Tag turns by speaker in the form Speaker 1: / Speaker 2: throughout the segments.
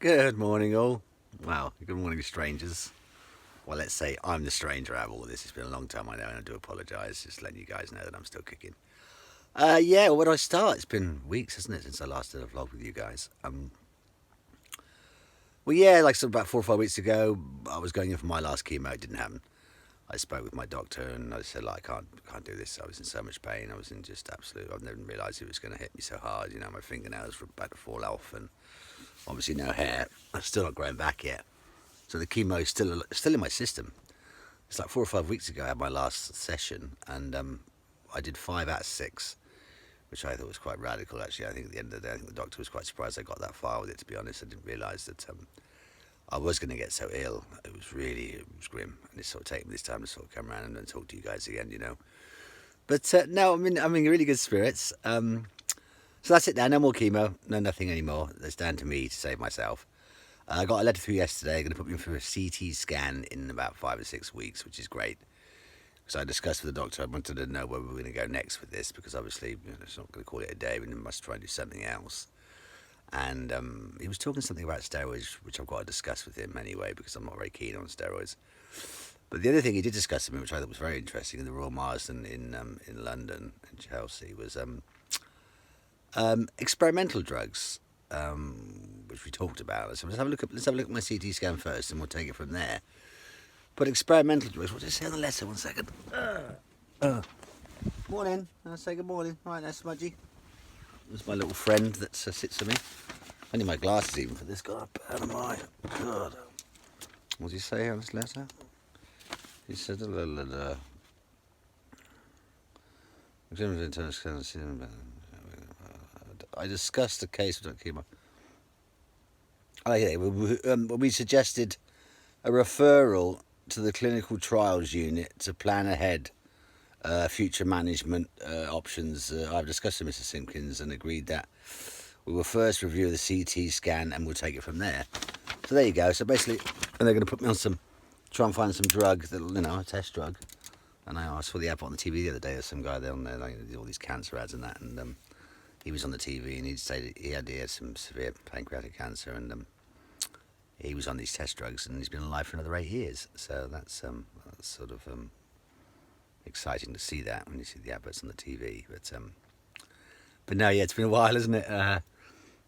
Speaker 1: Good morning, all. Well, good morning, strangers. Well, let's say I'm the stranger out of all of this. It's been a long time, I know, and I do apologise. Just letting you guys know that I'm still kicking. Yeah, where do I start? It's been weeks, hasn't it, since I last did a vlog with you guys. Well, yeah, like so about 4 or 5 weeks ago, I was going in for my last chemo. It didn't happen. I spoke with my doctor and I said, like, I can't do this. I was in so much pain. I was in just absolute. I never realised it was going to hit me so hard. You know, my fingernails were about to fall off, and obviously no hair. I'm still not growing back yet. So the chemo is still in my system. It's like 4 or 5 weeks ago I had my last session, and I did 5 out of 6, which I thought was quite radical. Actually, I think at the end of the day, I think the doctor was quite surprised I got that far with it. To be honest, I didn't realise that I was going to get so ill. It was grim, and it's sort of taken me this time to sort of come around and talk to you guys again, you know. But no, I'm in really good spirits. So that's it now. No more chemo, no nothing anymore. It's down to me to save myself. I got a letter through yesterday. They're going to put me in for a CT scan in about 5 or 6 weeks, which is great. Because I discussed with the doctor, I wanted to know where we were going to go next with this, because obviously it's not going to call it a day. We must try and do something else. And he was talking something about steroids, which I've got to discuss with him anyway, because I'm not very keen on steroids. But the other thing he did discuss with me, which I thought was very interesting, in the Royal Marsden in London, in Chelsea, was experimental drugs, which we talked about. So let's have a look at my CT scan first, and we'll take it from there. But experimental drugs. What did it say on the letter? 1 second. Morning. I'll say good morning. Right, that's Smudgy. There's my little friend that sits with me. I need my glasses even for this. God, how am I? God. What does he say on this letter? He said, I discussed the case with chemo. Oh, yeah, we suggested a referral to the clinical trials unit to plan ahead future management options. I've discussed with Mr. Simpkins and agreed that we will first review the CT scan and we'll take it from there. So there you go. So basically, and they're going to put me on try and find some drug, a test drug. And I saw the advert on the TV the other day. There's some guy there on there, like all these cancer ads and that, and he was on the TV and he'd say that he had some severe pancreatic cancer, and he was on these test drugs and he's been alive for another 8 years. So that's sort of exciting to see that when you see the adverts on the TV. But no, yeah, it's been a while, isn't it?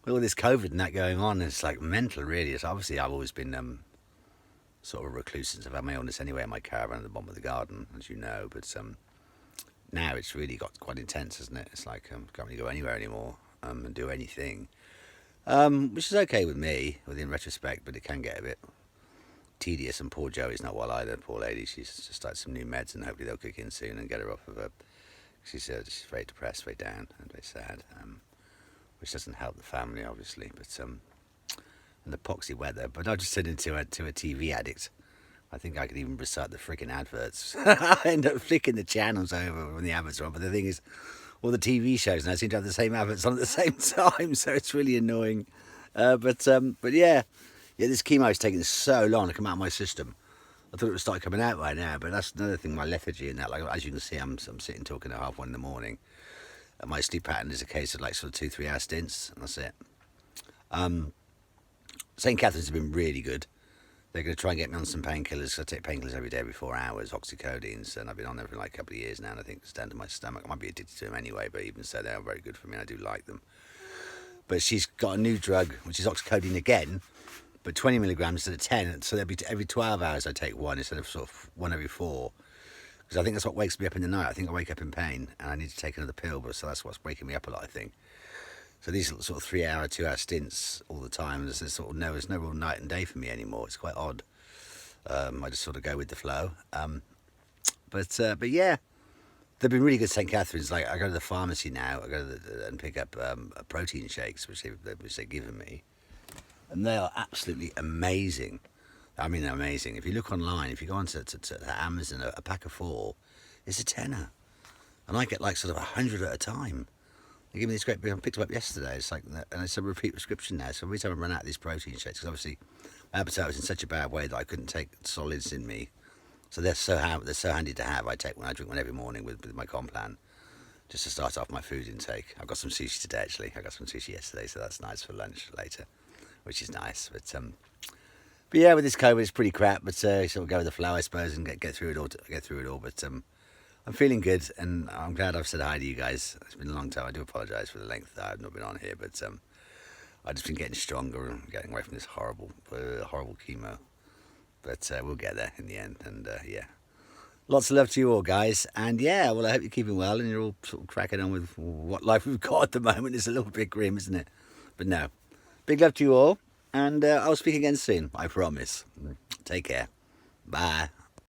Speaker 1: With all this COVID and that going on, it's like mental, really. It's obviously I've always been sort of a recluse since I've had my illness anyway in my caravan at the bottom of the garden, as you know. But now it's really got quite intense, isn't it? It's like can't really go anywhere anymore and do anything, which is okay with me, within retrospect, but it can get a bit tedious. And poor Joey's not well either. Poor lady, she's just started some new meds, and hopefully they'll kick in soon and get her off of her. She's very depressed, very down, and very sad, which doesn't help the family, obviously. But and the poxy weather. But I just turned into a TV addict. I think I could even recite the freaking adverts. I end up flicking the channels over when the adverts are on. But the thing is, all the TV shows now seem to have the same adverts on at the same time, so it's really annoying. But yeah, this chemo is taking so long to come out of my system. I thought it would start coming out right now, but that's another thing. My lethargy and that, like as you can see, I'm sitting talking at 1:30 in the morning. And my sleep pattern is a case of like sort of 2-3 hour stints, and that's it. St. Catherine's have been really good. They're going to try and get me on some painkillers. I take painkillers every day every 4 hours, oxycodines, and I've been on them for like a couple of years now, and I think it's down to my stomach. I might be addicted to them anyway, but even so, they are very good for me, and I do like them. But she's got a new drug, which is oxycodone again, but 20 milligrams instead of 10. So every 12 hours I take one instead of sort of one every 4. Because I think that's what wakes me up in the night. I think I wake up in pain, and I need to take another pill, but so that's what's waking me up a lot, I think. So these sort of 3 hour, 2 hour stints all the time. There's no real night and day for me anymore. It's quite odd. I just sort of go with the flow. But yeah, they've been really good. St. Catherine's. Like I go to the pharmacy now. I go and pick up protein shakes, which they've given me, and they are absolutely amazing. I mean, they're amazing. If you look online, if you go onto to Amazon, a pack of 4 is a tenner, and I get like sort of 100 at a time. They give me this great big. I picked them up yesterday. It's like, and it's a repeat prescription now. So every time I run out of these protein shakes, because obviously my appetite was in such a bad way that I couldn't take solids in me. So they're so handy to have. I drink one every morning with my Complan, just to start off my food intake. I've got some sushi today actually. I got some sushi yesterday, so that's nice for lunch later. which is nice. But yeah, with this COVID, it's pretty crap. But sort of go with the flow, I suppose, and get through it all. Get through it all. But I'm feeling good, and I'm glad I've said hi to you guys. It's been a long time. I do apologise for the length that I've not been on here, but I've just been getting stronger and getting away from this horrible chemo. But we'll get there in the end, and yeah. Lots of love to you all, guys. And yeah, well, I hope you're keeping well and you're all sort of cracking on with what life we've got at the moment. It's a little bit grim, isn't it? But no. Big love to you all. And I'll speak again soon, I promise. Take care. Bye.